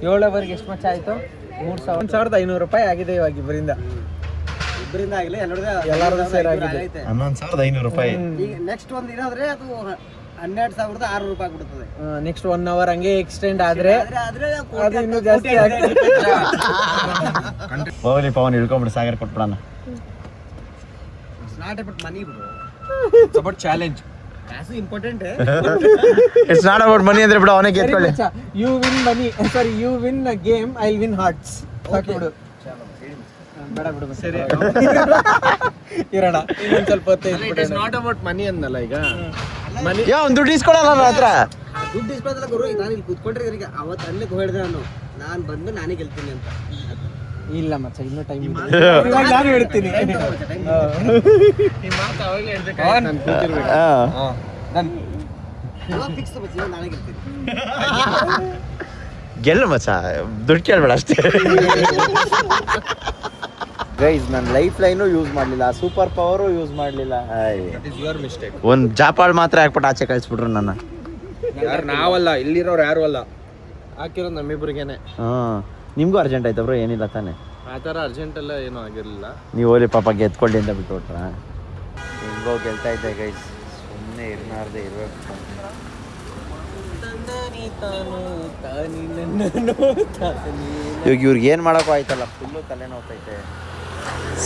7 ಅವರ್ಗೆ ಎಷ್ಟು ಮಚ್ಚ ಆಯ್ತು? 3,500 ರೂಪಾಯಿ ಆಗಿದೆ ಇವಾಗ ಇಬ್ಬರಿಂದ ಆಗಲಿ ಎಲ್ಲರದು ಸೇರಾಗಿದೆ. 11,500 ರೂಪಾಯಿ. ಈಗ ನೆಕ್ಸ್ಟ್ ಒಂದು ಇರೋದ್ರೆ ಅದು 12,600 ರೂಪಾಯಿ ಕೊಡ್ತದೆ. ನೆಕ್ಸ್ಟ್ 1 ಅವರ್ ಹಂಗೆ ಎಕ್ಸ್ಟೆಂಡ್ ಆದ್ರೆ ಆದ್ರೆ ಅದು ಇನ್ನೂ ಜಾಸ್ತಿ ಆಗಿದೆ. ಹೋಗ್ಲಿ ಪವನ್, ಇಳ್ಕೊಂಬಿಟ್ಟು ಸಾಗರ್ ಕೊಟ್ಬಿಡೋಣ. Not about money bro, it's about challenge. ಕಾಸು important. It's not about money ಅಂದ್ರೆ ಬಿಡು, ಅವನೇ ಗೆದ್ಕೊಳ್ಳಿ. You win money, sorry you win game, I win hearts. ಹಾಕಿಬಿಡು. ಬೇಡ ಬಿಡು ಸರಿ ಇರೋಣ. ಇನ್ನೊಂದು ಸ್ವಲ್ಪ ಹೊತ್ತು ಇಟ್ಸ್ ನಾಟ್ ಅಬೌಟ್ ಮನಿ ಅನ್ನಲ್ಲ. ಈಗ ಮನಿ ಒಂದು ದುಡ್ಡು ಇಸ್ಕೊಡಲ್ಲ ನನ್ನ ಹತ್ರ. ದುಡ್ಡು ಇಸ್ಕೊಳ್ಳೋದಲ್ಲ ಗುರು. ನಾನು ಇಲ್ಲಿ ಕೂತ್ಕೊಂಡ್ರೆ ಈಗ ಅವತ್ತು ಅಲ್ಲೇ ಹೇಳಿದೆ ನಾನು ಬಂದು ನಾನೇ ಗೆಲ್ತೀನಿ ಅಂತ. ಇಲ್ಲ ಮಚ್ಚ, ಇನ್ನೂ ಟೈಮ್ ಇದೆ. ನಾನು ಹೇಳ್ತೀನಿ. ಫಿಕ್ಸ್ ನಾನೇ ಗೆಲ್ತೀನಿ. ಗೆಲ್ಲು ಮಚ್ಚ, ದುಡ್ಡು ಕೇಳ್ಬೇಡ ಅಷ್ಟೇ. ಗೈಸ್, ನನ್ನ ಲೈಫ್ ಲೈನು ಯೂಸ್ ಮಾಡಲಿಲ್ಲ, ಸೂಪರ್ ಪವರು ಯೂಸ್ ಮಾಡಲಿಲ್ಲ. ಒಂದು ಜಾಪಾಳ್ ಮಾತ್ರ ಹಾಕ್ಬಿಟ್ಟು ಆಚೆ ಕಳಿಸ್ಬಿಟ್ರು ನನ್ನ. ಯಾರು ನಾವಲ್ಲ, ಇಲ್ಲಿರೋರು ಯಾರು ಅಲ್ಲ, ಹಾಕಿರೋದು ನಮ್ಮಿಬ್ರಿಗೇನೆ. ನಿಮ್ಗೂ ಅರ್ಜೆಂಟ್ ಆಯ್ತಾ ಬ್ರೋ? ಏನಿಲ್ಲ ತಾನೆ? ಆ ಥರ ಅರ್ಜೆಂಟ್ ಎಲ್ಲ ಏನೂ ಆಗಿರಲಿಲ್ಲ. ನೀವು ಹೋಲಿ ಪಾಪ ಗೆದ್ಕೊಳ್ಳಿ ಅಂತ ಬಿಟ್ಟು ಹೊಟ್ರ. ಹೆಂಗೋ ಗೆಲ್ತಾ ಇದ್ದೆ ಗೈಸ್, ಸುಮ್ಮನೆ ಇರ್ನಾರ್ದೆ ಇರ್ಬೇಕು. ಇವಾಗ ಇವ್ರಿಗೆ ಏನು ಮಾಡೋಕ್ಕೂ ಆಯ್ತಲ್ಲ, ಫುಲ್ಲು ತಲೆ ನೋವ್ತೈತೆ.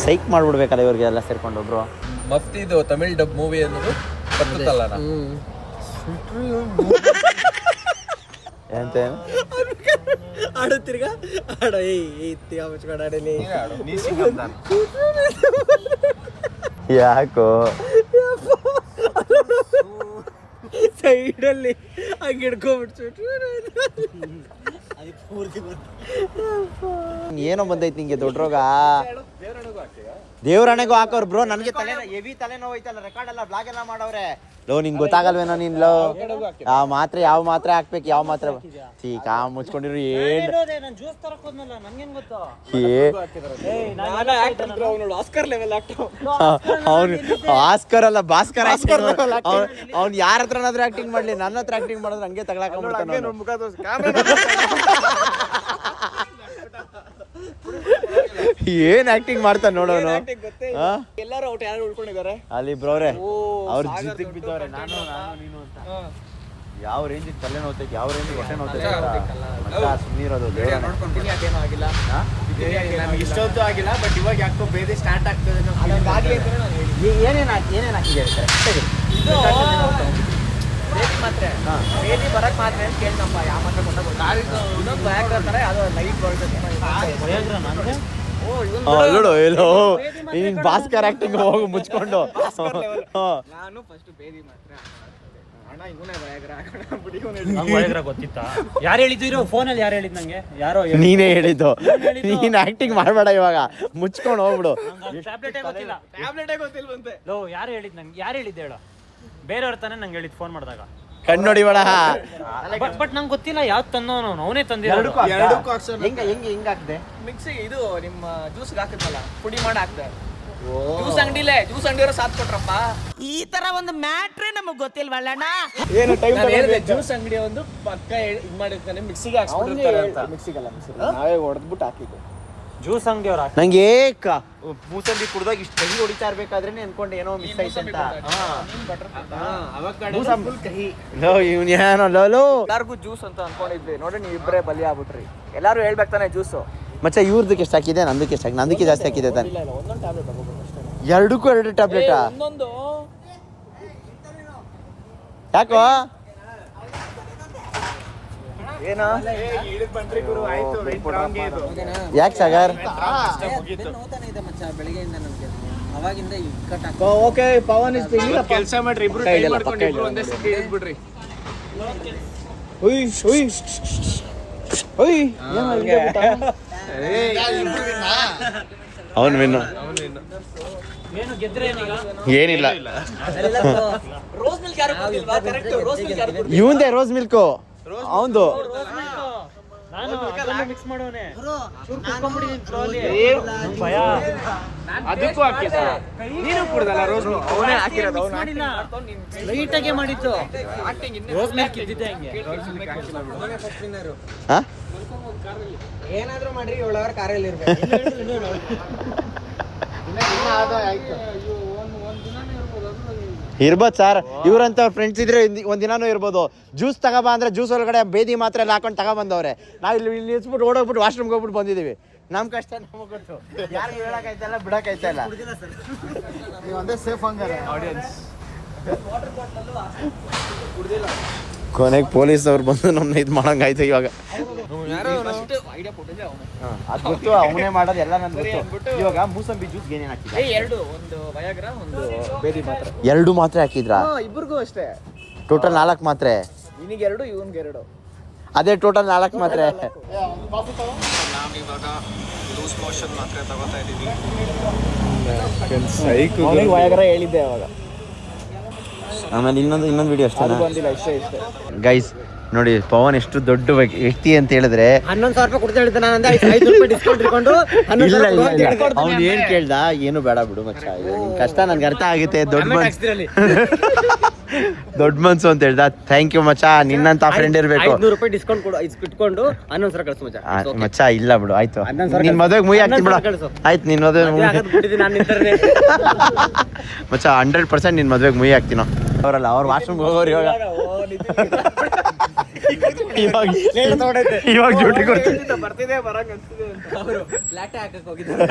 ಸೈಕ್ ಮಾಡ್ಬಿಡ್ಬೇಕಲ್ಲ ಇವ್ರಿಗೆ ಎಲ್ಲ ಸೇರ್ಕೊಂಡು ಒಬ್ರು. ಮಫ್ತಿದು ತಮಿಳ್ ಡಬ್ ಮೂವಿ ಅನ್ನೋದು ಬರ್ತಲ್ಲ ಎಂತ ಆಡೋ ತಿರ್ಗಾ ಆಡೋ ಮುಚ್ಕೊಂಡಾಡಲಿ ಯಾಕೋ ಸೈಡಲ್ಲಿ ಹಂಗೆ ಹಿಡ್ಕೊಂಡ್ಬಿಡ್ತು. ಏನೋ ಬಂದೈತಿ ನಿಂಗೆ ದೊಡ್ಡ ರೋಗ. ದೇವ್ರಣೆಗೂ ಹಾಕೋರು ಬ್ರೋ. ನನಗೆ ಹೆವಿ ತಲೆನೋವು ಐತಲ್ಲ, ರೆಕಾರ್ಡ್ ಎಲ್ಲ ಬ್ಲಾಗ್ ಎಲ್ಲ ಮಾಡವ್ರೆ. ಲೋ ನಿಂಗೆ ಗೊತ್ತಾಗಲ್ವೇನೋ ನೀನ್ ಲೋ ಆ ಮಾತ್ರೆ ಯಾವ ಮಾತ್ರೆ ಹಾಕ್ಬೇಕು, ಯಾವ ಮಾತ್ರೆ ಚೀಕ ಮುಚ್ಕೊಂಡಿರು. ಆಸ್ಕರ್ ಲೆವೆಲ್ ಅವ್ನು ಆಸ್ಕರ್ ಅಲ್ಲ, ಭಾಸ್ಕರ್. ಅವ್ನು ಯಾರ ಹತ್ರನಾದ್ರೂ ಆಕ್ಟಿಂಗ್ ಮಾಡ್ಲಿ, ನನ್ನ ಹತ್ರ ಆಕ್ಟಿಂಗ್ ಮಾಡಿದ್ರೆ ಹಂಗೆ ತಗೊಳಕ. ಏನ್ ಆಕ್ಟಿಂಗ್ ಮಾಡ್ತಾನೆ ನೋಡೋನು. ಎಲ್ಲರೂ ಔಟ್, ಯಾರು ಉಳ್ಕೊಂಡಿದ್ದಾರೆ ಅಲ್ಲಿ ಬ್ರೋರೆ ಅವ್ರ ಜಿದ್ದಿಗೆ ಬಿದ್ದವ್ರೆ. ನಾನು ನೀನು ಅಂತ ಯಾವ ರೇಂಜಿಗೆ ತಲೆ ನೋಡ್ತೈತಿ, ಯಾವ ರೇಂಜಿಗೆ ಹೊಟ್ಟೆ ನೋಡ್ತೈತಿ ಸುಮ್ಮನಿರೋದು. ಅದೇನೋ ಆಗಿಲ್ಲ, ನಮ್ಗೆ ಇಷ್ಟೊಂದು ಆಗಿಲ್ಲ. ಬಟ್ ಇವಾಗ ಯಾಕೋ ಬೇರೆ ಸ್ಟಾರ್ಟ್ ಆಗ್ತದೆ. ಏನೇನು ಹಾಕಿದೆ ಮಾತ್ರ ಬೇದಿ ಬರಕ್ ಮಾತ್ರ ಅಂತ ಕೇಳ್ತಪ್ಪ. ಯಾವ ಮಾತ್ರ ಇನ್ನೊಂದು ಭಯಂಕರ ತರ ಯಾವ್ದೋ ಲೈಟ್ ಬರ್ತದೆ. ನೋಡು ಎಲ್ಲೋ ನಿಂಗೆ ಭಾಸ್ಕರ್ ಆಕ್ಟಿಂಗ್ ಹೋಗಿ ಮುಚ್ಕೊಂಡು. ನಾನು ಫಸ್ಟ್ ಬೇದಿ ಮಾತ್ರ ಅಣ್ಣ ಇವನೇ ಭಯಗ್ರ ಗೊತ್ತಿತ್ತಾ? ಯಾರು ಹೇಳಿದ್ದು ಇರೋ ಫೋನಲ್ಲಿ? ಯಾರು ಹೇಳಿದ್ ನಂಗೆ? ಯಾರೋ ನೀನೇ ಹೇಳಿದ್ದು. ನೀನ್ ಆಕ್ಟಿಂಗ್ ಮಾಡಬೇಡ, ಇವಾಗ ಮುಚ್ಕೊಂಡು ಹೋಗ್ಬಿಡು. ಟ್ಯಾಬ್ಲೆಟೇ ಗೊತ್ತಿಲ್ವಂತೆ. ಲೋ ಯಾರು ಹೇಳಿದ್ ನಂಗೆ? ಯಾರು ಹೇಳಿದ್ದು ಹೇಳು? ಬೇರೆಯವ್ರ ತಾನೇ ನಂಗೆ ಹೇಳಿದ್ ಫೋನ್ ಮಾಡಿದಾಗ. ಕಣ್ಣೊಡಿಬೇಡ. ಬಟ್ ನಂಗೆ ಗೊತ್ತಿಲ್ಲ ಯಾವ್ದು ತಂದವನು, ಅವನೇ ತಂದಿರೋ. ಎರಡಕ್ಕೂ ಹಾಕ್ಸೋಣ. ಹೆಂಗ್ ಹಾಕ್ದೆ? ಮಿಕ್ಸಿಗೆ ಇದು ನಿಮ್ಮ ಜ್ಯೂಸ್ಗೆ ಹಾಕಿದ್ನಲ್ಲ, ಪುಡಿ ಮಾಡಿ ಹಾಕ್ದೆ. ಜ್ಯೂಸ್ ಅಂಗಡಿಯವರು ಸಾಥ್ ಕೊಟ್ರಪ್ಪ. ಈ ತರ ಒಂದು ಮ್ಯಾಟ್ರೇ ನಮಗ್ ಗೊತ್ತಿಲ್ವಲ್ಲಣ್ಣ. ಏನು ಟೈಮ್ ಜ್ಯೂಸ್ ಅಂಗಡಿ ಒಂದು ಪಕ್ಕ ಇದ್ ಮಾಡಿರ್ತಾನೆ, ಮಿಕ್ಸಿಗೆ ಹಾಕ್ಸ್ಬಿಟ್ಟಿರ್ತಾರೆ ಅಂತ. ಮಿಕ್ಸಿಗಲ್ಲ, ನಾವೇ ಹೊಡೆದ್ಬಿಟ್ಟು ಹಾಕಿದ್ದು. ಜ್ಯೂಸ್ ಅಂಗಡಿಯವ್ರ ನಂಗೆ ಮೂಸಂಬಿ ಕುಡ್ದಾಗ ಇಷ್ಟು ಕಹಿ ಹೊಡಿತಾ ಇರ್ಬೇಕಾದ್ರೆ ಅನ್ಕೊಂಡೆ ಏನೋ ಮಿಸ್ ಐತೆ ಅಂತ. ಎಲ್ಲಾರ್ಗು ಜ್ಯೂಸ್ ಅಂತ ಅನ್ಕೊಂಡಿದ್ವಿ. ನೋಡಿ ನೀವು ಇಬ್ಬರೇ ಬಲಿ ಆಗ್ಬಿಟ್ರಿ. ಎಲ್ಲಾರು ಹೇಳ್ಬೇಕು ತಾನೆ ಜ್ಯೂಸು. ಮತ್ತೆ ಇವ್ರದಕ್ಕೆ ಎಷ್ಟು ಹಾಕಿದೆ, ನಂದಕ್ಕೆ ಎಷ್ಟು ಹಾಕಿ? ನಂದಕ್ಕೆ ಜಾಸ್ತಿ ಹಾಕಿದೆ ತಾನೆ. ಒಂದೊಂದು ಟ್ಯಾಬ್ಲೆಟ್ ತಗೋಬೇಕು. ಎರಡಕ್ಕೂ 2 ಟ್ಯಾಬ್ಲೆಟಾ? ಒಂದೊಂದು ಯಾಕೋ ಏನೋ ಯಾಕೆ ಸಾಗರ್? ಓಕೆ ಪವನ್ ಇಸ್ ಕೆಲಸ ಮಾಡ್ರಿ, ಇಬ್ರು ಟೈ ಮಾಡ್ಕೊಂಡು ಇಬ್ರು ಒಂದೇ ಸತಿ ಇದ್ಬಿಡ್ರಿ. ಅವನು ವಿನ್ನು. ಏನು ಗೆದ್ರೆ ಏನಿಲ್ಲ, ರೋಸ್ ಮಿಲ್ಕ್ ಯಾರು ಕೊಟ್ಟಿಲ್ವಾ? ಕರೆಕ್ಟ್, ರೋಸ್ ಮಿಲ್ಕ್ ಯಾರು ಕೊಟ್ಟಿಲ್ವಾ? ಇವಂದೇ ರೋಸ್ ಮಿಲ್ಕು ಅವಂದು. ನಾನು ಮಿಕ್ಸ್ ಮಾಡೋನೆ ಭಯ. ಅದಕ್ಕೂ ಹಾಕಿದ ನೀನು ಕುಡ್ದಲ್ಲ ರೋಸ್ ಮಿಲ್ಕ್? ಅವನೇ ಹಾಕಿರೋದು, ಅವನು ಮಾಡಿಲ್ಲ, ಲೈಟ್ ಆಗಿ ಮಾಡಿತ್ತು. ರೋಸ್ ಮಿಲ್ಕ್ ಇದ್ದಿದ್ದೆ ಹಂಗೆ. ಏನಾದ್ರೂ ಮಾಡ್ರಿ 7 ಅವರ್ ಕಾರಲ್ಲಿ ಇರ್ಬೇಕು. ಇರ್ಬೋದು ಸರ್, ಇವ್ರಂತ ಫ್ರೆಂಡ್ಸ್ ಇದ್ರೆ ಒಂದಿನಾನು ಇರ್ಬೋದು. ಜ್ಯೂಸ್ ತಗೋಬಾ ಅಂದ್ರೆ ಜ್ಯೂಸ್ ಒಳಗಡೆ ಬೇದಿ ಮಾತ್ರ ಎಲ್ಲ ಹಾಕೊಂಡು ತಗೊಬಂದವ್ರೆ. ನಾವು ಇಲ್ಲಿ ನಿಲ್ಸ್ಬಿಟ್ಟು ಓಡೋಗ್ಬಿಟ್ಟು ವಾಶ್ರೂಮ್ಗೆ ಹೋಗ್ಬಿಟ್ಟು ಬಂದಿದ್ದೀವಿ. ನಮ್ಮ ಕಷ್ಟ ನಮಗೆ ಗೊತ್ತು, ಯಾರಿಗೂ ಹೇಳಕ್ಕಾಯ್ತಲ್ಲ ಬಿಡಕ್ಕಾಯ್ತಲ್ಲ. ನೀವು ಒಂದೇ ಸೇಫ್ ಹಂಗಾರೆ ಆಡಿಯನ್ಸ್. ಕೊನೆಗೆ ಪೊಲೀಸ್ ಅವ್ರು ಬಂದು ನಮ್ಮನ್ನ ಇದು ಮಾಡಂಗಾಯ್ತು. ಇವಾಗ ಅದು ಗೊತ್ತು, ಅವನೇ ಮಾಡೋದು ಎಲ್ಲ ನನ್ಗೆ ಗೊತ್ತು. ಇವಾಗ ಮೂಸಂಬಿ ಜ್ಯೂಸ್ ಏನೇನು ಹಾಕಿದ್ದೆ? ಎರಡು, ಒಂದು ವಯಾಗ್ರಾ, ಒಂದು ಬೇದಿ ಮಾತ್ರ. 2 ಮಾತ್ರೆ ಹಾಕಿದ್ರಾ? ಇಬ್ಬರಿಗೂ ಅಷ್ಟೇ. ಟೋಟಲ್ 4 ಮಾತ್ರೆ. ನಿನಗೆ 2, ಇವನ್ಗೆ 2. ಅದೇ ಟೋಟಲ್ 4 ಮಾತ್ರೆ. ನಾವಿವಾಗ ಲೂಸ್ ಮೋಷನ್ ಮಾತ್ರೆ ತಗೋತಾ ಇದೀವಿ. ವಯಾಗ್ರಾ ಹೇಳಿದ್ದೆ ಅವಾಗ. ಆಮೇಲೆ ಇನ್ನೊಂದು ವಿಡಿಯೋ ಅಷ್ಟೇ ಬಂದಿಲ್ಲ, ಇಷ್ಟೇ. ಗೈಸ್ ನೋಡಿ, ಪವನ್ ಎಷ್ಟು ದೊಡ್ಡ ವ್ಯಕ್ತಿ ಅಂತ ಹೇಳಿದ್ರೆ 11,000 ರೂಪಾಯಿ ಕೊಡ್ತಾ ಹೇಳಿದ್ದೆ ನಾನು. 5 ರೂಪಾಯಿ ಡಿಸ್ಕೌಂಟ್ ಇಟ್ಕೊಂಡು ಅವ್ನು ಏನ್ ಕೇಳ್ದ? ಏನು ಬೇಡ ಬಿಡು ಮಚ್ಚ, ನಿನ್ ಕಷ್ಟ ನನ್ಗೆ ಅರ್ಥ ಆಗುತ್ತೆ. ದೊಡ್ಡ ದೊಡ್ಡ ಮನ್ಸು ಅಂತ ಹೇಳ್ದ. ಥ್ಯಾಂಕ್ ಯು ಮಚ್ಚ, ನಿನ್ನಂತ ಫ್ರೆಂಡ್ ಇರ್ಬೇಕು. 500 ರೂಪಾಯಿ ಡಿಸ್ಕೌಂಟ್ ಕೊಡು, ಇಟ್ಕೊಂಡು 11 ಸಾವಿರ ಕಳಿಸು ಮಚ್ಚ. ಮಚ್ಚ ಇಲ್ಲ ಬಿಡು, ಆಯ್ತು ನಿನ್ ಮದ್ವೆಗೆ ಮುಯಿ ಹಾಕ್ತೀನಿ ಬಿಡು. ಆಯ್ತು ನಿನ್ ಮದ್ವೆ ಮಚ್ಚ 100% ನಿನ್ ಮದ್ವೆಗೆ ಮುಯಿ ಹಾಕ್ತೀನೋ. ಅವರಲ್ಲ ಅವ್ರು ವಾಶ್ರೂಮ್ ಹೋಗೋರು ಇವಾಗ ಇವಾಗ ಡ್ಯೂಟಿ ಕೊಡ್ತೀನಿ. ಬರ್ತಿದೆ ಬರಂಗ್ ಅನ್ಸ್ತಿದೆ ಅಂತ ಅವರು ಲಾಟೆ ಹಾಕಕ್ ಹೋಗಿದ್ದಾರೆ.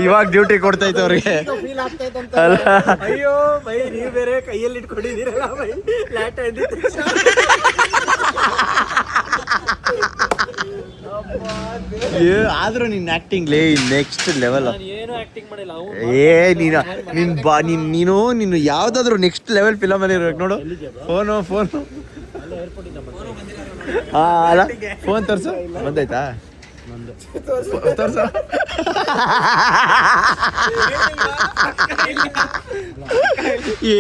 ಇವಾಗ ಡ್ಯೂಟಿ ಕೊಡ್ತೈತೆ ಅವ್ರಿಗೆ. ಫೀಲ್ ಆಗ್ತೈತೆ ಅಂತ. ಅಯ್ಯೋ ಬೈ ನೀವು ಬೇರೆ ಕೈಯಲ್ಲಿ ಇಟ್ಕೊಂಡಿದ್ದೀರಲ್ಲ ಬೈ ಲಾಟೆ ಅಂದಿದ್ದು. ಆದ್ರೂ ನಿನ್ ಆಕ್ಟಿಂಗ್ ಲೇ ನೆಕ್ಸ್ಟ್ ಲೆವೆಲ್. ಏನು ಆಕ್ಟಿಂಗ್ ಮಾಡಿಲ್ಲ ನೀನು ಯಾವ್ದಾದ್ರು ನೆಕ್ಸ್ಟ್ ಲೆವೆಲ್ ಫಿಲಮ್ ಅಲ್ಲಿ ಇರ್ಬೇಕು ನೋಡು. ಫೋನ್ ಅಲ್ಲ ಫೋನ್ ತೋರ್ಸು. ಬಂದೈತಾ ತೋರ್ಸು.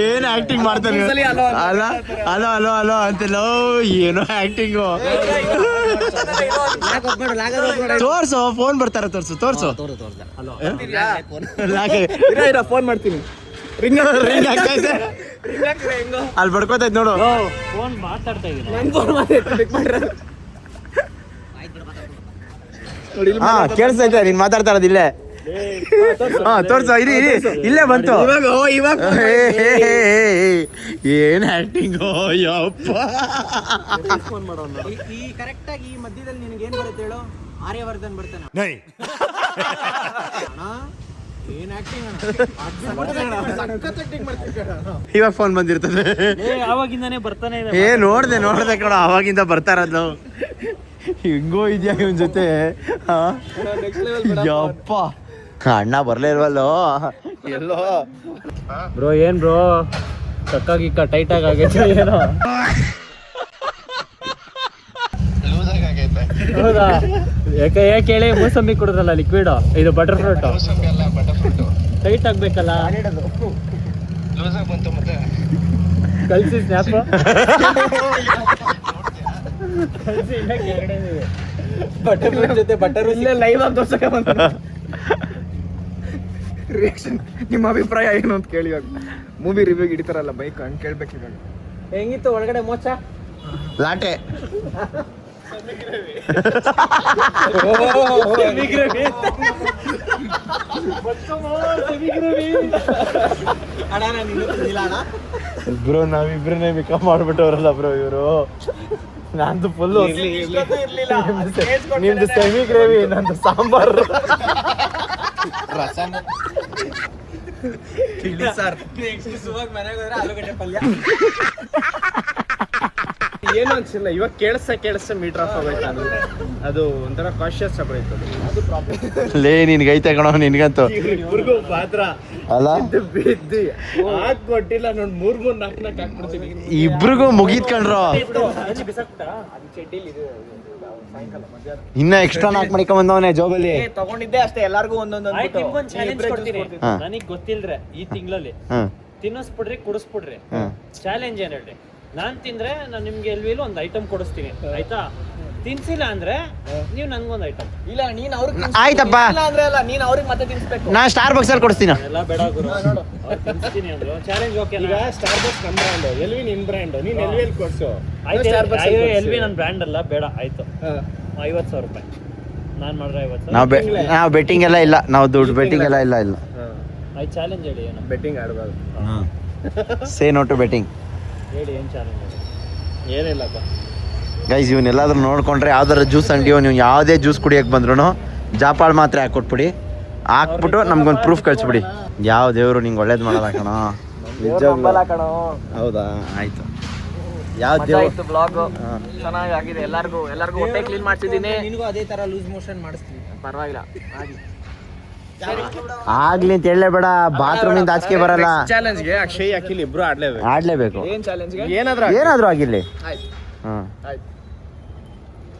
ಏನು ಆಕ್ಟಿಂಗ್ ಮಾಡ್ತಾನೆ ಅಲ್ಲ ಅಲೋ ಅಲೋ ಅಲೋ ಅಂತೆಲ್ಲ ಏನೋ ಆಕ್ಟಿಂಗು. ತೋರ್ಸು, ಫೋನ್ ಬರ್ತಾರ ತೋರ್ಸು ಫೋನ್ ಮಾಡ್ತೀನಿ. ರಿಂಗ್ ಆಗ್ತೈತೆ, ಅಲ್ಲಿ ಬಡ್ಕೋತೈತೆ ನೋಡು. ಫೋನ್ ಮಾತಾಡ್ತಾ ಇದ್ದೀನಿ. ಹಾ ಕೇಳಿಸ್ತೈತೆ ನೀನ್ ಮಾತಾಡ್ತಾ ಇರೋದು ಇಲ್ಲೇ. ಹಾ ತೋರ್ಸು, ಇಲ್ಲೇ ಬಂತು ಇವಾಗ. ಏನ್ ಆಕ್ಟಿಂಗು ಯಪ್ಪ. ಈ ಕರೆಕ್ಟ್ ಆಗಿ ಈ ಮಧ್ಯದಲ್ಲಿ ನಿನಗೆ ಏನ್ ಬರುತ್ತೆ ಹೇಳು? ಆರ್ಯವರ್ಧನ್ ಬರ್ತಾನೆ. ಏನ್ ಆಕ್ಟಿಂಗ್ ಇವಾಗ ಫೋನ್ ಬಂದಿರ್ತದೆ. ಆವಾಗಿಂದಾನೇ ಬರ್ತಾನೆ ಇದೆ. ನೋಡ್ದೆ ಕಣ, ಅವಾಗಿಂದ ಬರ್ತಾ ಇರೋದು. ಹಿಂಗೋ ಇದೆಯಾ ಇವನ್ ಜೊತೆ. ಯಪ್ಪ ಅಣ್ಣ ಬರ್ಲೇ ಇಲ್ವಲ್ಲೋ ಎಲ್ಲೋ. ಬ್ರೋ ಏನ್ ಬ್ರೋ ಚಕ್ಕಾಗಿ ಟೈಟ್ ಆಗೈತೆ ಏನೋ. ಹೌದಾ? ಯಾಕೆ ಹೇಳಿ ಮೂಸಂಬಿ ಕುಡಿದ್ರಲ್ಲ ಲಿಕ್ವಿಡ್, ಇದು ಬಟರ್ ಫ್ರೂಟ್ ಟೈಟ್ ಆಗ್ಬೇಕಲ್ಲ. ಕಲ್ಸಿ ಸ್ನ್ಯಾಪ್ ಬಟರ್ ಜೊತೆ ಬಟರ್ ಇಲ್ಲೇ ಲೈವ್ ಆಗಿ ತೋರ್ಸಕ್ಕೆ ಬಂದ. ರಿಯಾಕ್ಷನ್ ನಿಮ್ಮ ಅಭಿಪ್ರಾಯ ಏನು ಅಂತ ಕೇಳಿ. ಮೂವಿ ರಿವ್ಯೂ ಹಿಡಿತಾರಲ್ಲ ಬೈಕ್ ಹಂಗೆ ಕೇಳ್ಬೇಕು. ಇವಾಗ ಹೆಂಗಿತ್ತು ಒಳಗಡೆ ಮೋಚ? ಲಾಟೆ ಬ್ರೋ ನಾವಿಬ್ರನ್ನೇ ಮಿಕ ಮಾಡ್ಬಿಟ್ಟವ್ರಲ್ಲ ಬ್ರೋ ಇವರು. ನಂದು ಫುಲ್ಲು ನಿಮ್ದು ಸೆಮಿ ಗ್ರೇವಿ, ನಂದು ಸಾಂಬಾರು ರಸಮ್ ಮನೆಗೆ ಹೋದ್ರೆ ಆಲೂಗಡ್ಡೆ ಪಲ್ಯ. ಏನು ಅನ್ಸಿಲ್ಲ. ಇವಾಗ ಕೇಳಿಸ ಮೀಟರ್ ಆಫ್ ಆಗೋಯ್ತು. ಅದು ಒಂಥರ ಕಾಶಿಯಸ್ ಆಗೋಯ್ತು. ಅದು ಪ್ರಾಬ್ಲಮ್. ಲೇ ನಿನ್ಗೈತೆ ಕಣೋ, ನಿನ್ಗಂತೂ ಇಬ್ರಿಗೂ ಪಾತ್ರ ಅಲ್ಲ ಬಿದ್ದು ಕೊಟ್ಟಿಲ್ಲ ನೋಡಿ. 3-4 ಹಾಕ್ಬಿಡ್ತೀನಿ. ಇಬ್ರಿಗೂ ಮುಗೀತ್ ಕಣ್ರೋ. ಇನ್ನ ಎಕ್ಸ್ಟ್ರಾ ನಾಕ್ ಮಡಿಕೊಂಡ್ ಬಂದವನೇ ಜೋಬಲ್ಲಿ ತಗೊಂಡಿದ್ದೆ ಅಷ್ಟೇ. ಎಲ್ಲಾರ್ಗು ಒಂದೊಂದು ನನಗ್ ಗೊತ್ತಿಲ್ರೆ ಈ ತಿಂಗಳಲ್ಲಿ ತಿನ್ನಿಸ್ಬಿಡ್ರಿ ಕುಡಿಸ್ಬಿಡ್ರಿ. ಚಾಲೆಂಜ್ ಏನ್ ಹೇಳ್ರಿ, ನಾನ್ ತಿಂದ್ರೆ ನಾನು ನಿಮ್ಗೆ ಎಲ್ವಿಲು ಒಂದು ಐಟಮ್ ಕೊಡಿಸ್ತೀನಿ ಆಯ್ತಾ. ತಿನ್ಸಿಲ್ಲ ಅಂದ್ರೆ ನೀವು ನನ್ಗೊಂದು ಐಟಮ್. ಇಲ್ಲ ನೀನ್ ಅವ್ರಿಗೆ ಆಯ್ತಪ್ಪ ಅಂದ್ರೆ ಅಲ್ಲ, ನೀನ್ ಅವ್ರಿಗೆ ಮತ್ತೆ ತಿನ್ಸ್ಬೇಕು. ನಾ ಸ್ಟಾರ್ ಬಾಕ್ಸ್ ಅಲ್ಲಿ ಕೊಡಿಸ್ತೀನಿ. ಎಲ್ಲ ಬೇಡ ಗುರು, ತಿನ್ನಿಸ್ತೀನಿ ಅಂದ್ರು ಚಾಲೆಂಜ್. ಓಕೆ ಈಗ ಸ್ಟಾರ್ ಬಾಕ್ಸ್ ನಮ್ ಬ್ರ್ಯಾಂಡ್, ಎಲ್ವಿ ನಿನ್ ಬ್ರ್ಯಾಂಡ್, ನೀನ್ ಎಲ್ವಿ ಅಲ್ಲಿ ಕೊಡ್ಸು. ಎಲ್ವಿ ನನ್ ಬ್ರ್ಯಾಂಡ್ ಅಲ್ಲ, ಬೇಡ ಆಯ್ತು. 50,000 ರೂಪಾಯಿ ನಾನ್ ಮಾಡ್ರೆ 50,000. ನಾವು ಬೆಟ್ಟಿಂಗ್ ಎಲ್ಲ ಇಲ್ಲ, ನಾವು ದುಡ್ಡು ಬೆಟ್ಟಿಂಗ್ ಎಲ್ಲ ಇಲ್ಲ. ಆಯ್ತು ಚಾಲೆಂಜ್ ಹೇಳಿ. ಏನು ಬೆಟ್ಟಿಂಗ್ ಆಡಬಾರ್ದು. ಸೇ ನೋ ಟು ಬೆಟ್ಟಿಂಗ್ ಹೇಳಿ, ಏನ್ ಚಾಲೆಂಜ್? ಏನಿಲ್ಲಪ್ಪ ಗೈಸ್, ಇವನ್ನೆಲ್ಲಾದ್ರೂ ನೋಡ್ಕೊಂಡ್ರೆ ಯಾವ್ದಾರ ಜ್ಯೂಸ್ ಅಂಗಡಿ ನೀವು ಯಾವುದೇ ಜ್ಯೂಸ್ ಕುಡಿಯಕ್ಕೆ ಬಂದ್ರು ಜಾಪಾಳ್ ಮಾತ್ರ ಹಾಕೊಟ್ಬಿಡಿ, ಹಾಕ್ಬಿಟ್ಟು ನಮ್ಗೊಂದು ಪ್ರೂಫ್ ಕಳಿಸ್ಬಿಡಿ. ಯಾವ ದೇವರು ನಿಂಗೆ ಒಳ್ಳೇದು ಮಾಡೋದ ಕಣ. ಹೌದಾ? ಆಯ್ತು. ಯಾವ ದೇವ್ರು ಬ್ಲಾಗ್ ಚೆನ್ನಾಗಿದೆ. ಎಲ್ಲಾರ್ಗು ಹೊಟ್ಟೆ ಕ್ಲೀನ್ ಮಾಡ್ತಿದ್ದೀನಿ. ನಿನಗೂ ಅದೇ ತರ ಲೂಸ್ ಮೋಷನ್ ಮಾಡಿಸ್ತೀನಿ, ಪರವಾಗಿಲ್ಲ. ಆಗ್ಲಿ ಅಂತ ಹೇಳಲೇಬೇಡ, ಬಾತ್ರೂಮ್ ಇಂದ ಆಚೆಗೆ ಬರಲ್ಲ. ಚಾಲೆಂಜ್ ಗೆ ಅಕ್ಷಯ್ ಅಖಿಲ್ ಇಬ್ರು ಆಡ್ಲೇಬೇಕು. ಏನ್ ಚಾಲೆಂಜ್ ಗೆ ಏನಾದ್ರೂ ಆಗಿರ್ಲಿ. ಆಯ್ತು ಆಯ್ತು.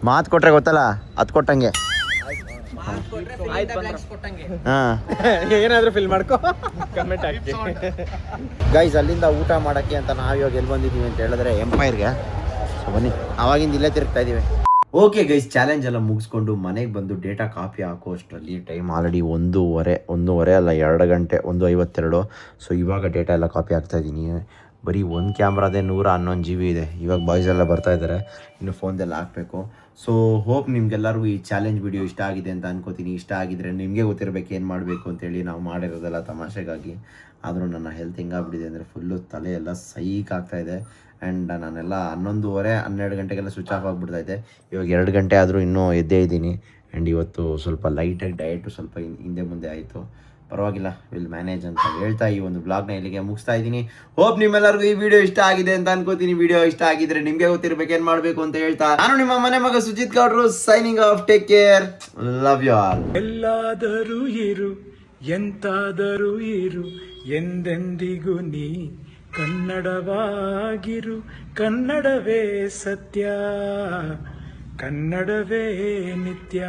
ಮಾತು ಕೊಟ್ರೆ ಗೊತ್ತಲ್ಲ, ಅದ್ ಕೊಟ್ಟಂಗೆ. ಏನಾದ್ರೂ ಫಿಲ್ ಮಾಡ್ಕೋ, ಕಮೆಂಟ್ ಹಾಕಿ. ಗೈಸ್, ಅಲ್ಲಿಂದ ಊಟ ಮಾಡಕ್ಕೆ ಅಂತ ನಾವು ಇವಾಗ ಎಲ್ಲಿ ಬಂದಿದ್ದೀವಿ ಅಂತ ಹೇಳಿದ್ರೆ ಎಂಪೈರ್ಗೆ. ಸೊ ಬನ್ನಿ, ಅವಾಗಿಂದ ಇಲ್ಲೇ ತಿರುಗ್ತಾ ಇದೀವಿ. ಓಕೆ ಗೈಸ್, ಚಾಲೆಂಜ್ ಎಲ್ಲ ಮುಗಿಸ್ಕೊಂಡು ಮನೆಗೆ ಬಂದು ಡೇಟಾ ಕಾಪಿ ಹಾಕೋ ಅಷ್ಟರಲ್ಲಿ ಟೈಮ್ ಆಲ್ರೆಡಿ 1:30 ಅಲ್ಲ 2 ಗಂಟೆ 1:52. ಸೊ ಇವಾಗ ಡೇಟಾ ಎಲ್ಲ ಕಾಪಿ ಹಾಕ್ತಾಯಿದ್ದೀನಿ. ಬರೀ ಒಂದು ಕ್ಯಾಮ್ರಾದೇ 111 GB ಇದೆ. ಇವಾಗ ಬಾಯ್ಸ್ ಎಲ್ಲ ಬರ್ತಾ ಇದ್ದಾರೆ, ಇನ್ನು ಫೋನ್ದೆಲ್ಲ ಹಾಕಬೇಕು. ಸೊ ಹೋಪ್ ನಿಮ್ಗೆಲ್ಲರಿಗೂ ಈ ಚಾಲೆಂಜ್ ವಿಡಿಯೋ ಇಷ್ಟ ಆಗಿದೆ ಅಂತ ಅನ್ಕೋತೀನಿ. ಇಷ್ಟ ಆಗಿದ್ರೆ ನಿಮಗೆ ಗೊತ್ತಿರಬೇಕು ಏನು ಮಾಡಬೇಕು ಅಂತೇಳಿ. ನಾವು ಮಾಡಿರೋದೆಲ್ಲ ತಮಾಷೆಗಾಗಿ, ಆದರೂ ನನ್ನ ಹೆಲ್ತ್ ಹೆಂಗಾಗ್ಬಿಟ್ಟಿದೆ ಅಂದರೆ ಫುಲ್ಲು ತಲೆ ಎಲ್ಲ ಸೈಕ್ ಆಗ್ತಾಯಿದೆ. ಆ್ಯಂಡ್ ನಾನೆಲ್ಲ 11:30-12 ಗಂಟೆಗೆಲ್ಲ ಸ್ವಿಚ್ ಆಫ್ ಆಗಿಬಿಡ್ತಾಯಿದ್ದೆ. ಇವಾಗ 2 ಗಂಟೆ ಆದರೂ ಇನ್ನೂ ಎದ್ದೇ ಇದ್ದೀನಿ. ಆ್ಯಂಡ್ ಇವತ್ತು ಸ್ವಲ್ಪ ಲೈಟಾಗಿ ಡಯಟು ಸ್ವಲ್ಪ ಹಿಂದೆ ಮುಂದೆ ಆಯಿತು. ಪರವಾಗಿಲ್ಲ, ವಿಲ್ ಮ್ಯಾನೇಜ್ ಅಂತ ಹೇಳ್ತಾ ಈ ಒಂದು ಬ್ಲಾಗ್ನ ಇಲ್ಲಿಗೆ ಮುಗಿಸ್ತಾ ಇದ್ದೀನಿ. ಹೋಪ್ ನಿಮ್ಮೆಲ್ಲರಿಗೂ ಈ ವಿಡಿಯೋ ಇಷ್ಟ ಆಗಿದೆ ಅಂತ ಅನ್ಕೋತೀನಿ. ವಿಡಿಯೋ ಇಷ್ಟ ಆಗಿದ್ರೆ ನಿಮಗೆ ಗೊತ್ತಿರಬೇಕು ಏನು ಮಾಡಬೇಕು ಅಂತ ಹೇಳ್ತಾ ನಾನು ನಿಮ್ಮ ಮನೆ ಮಗ ಸುಜಿತ್ ಗೌಡ್ರು signing off. Take care, love you all. ಎಲ್ಲಾದರೂ ಇರು, ಎಂತಾದರೂ ಇರು, ಎಂದೆಂದಿಗೂ ನೀ ಕನ್ನಡವಾಗಿರು. ಕನ್ನಡವೇ ಸತ್ಯ, ಕನ್ನಡವೇ ನಿತ್ಯ.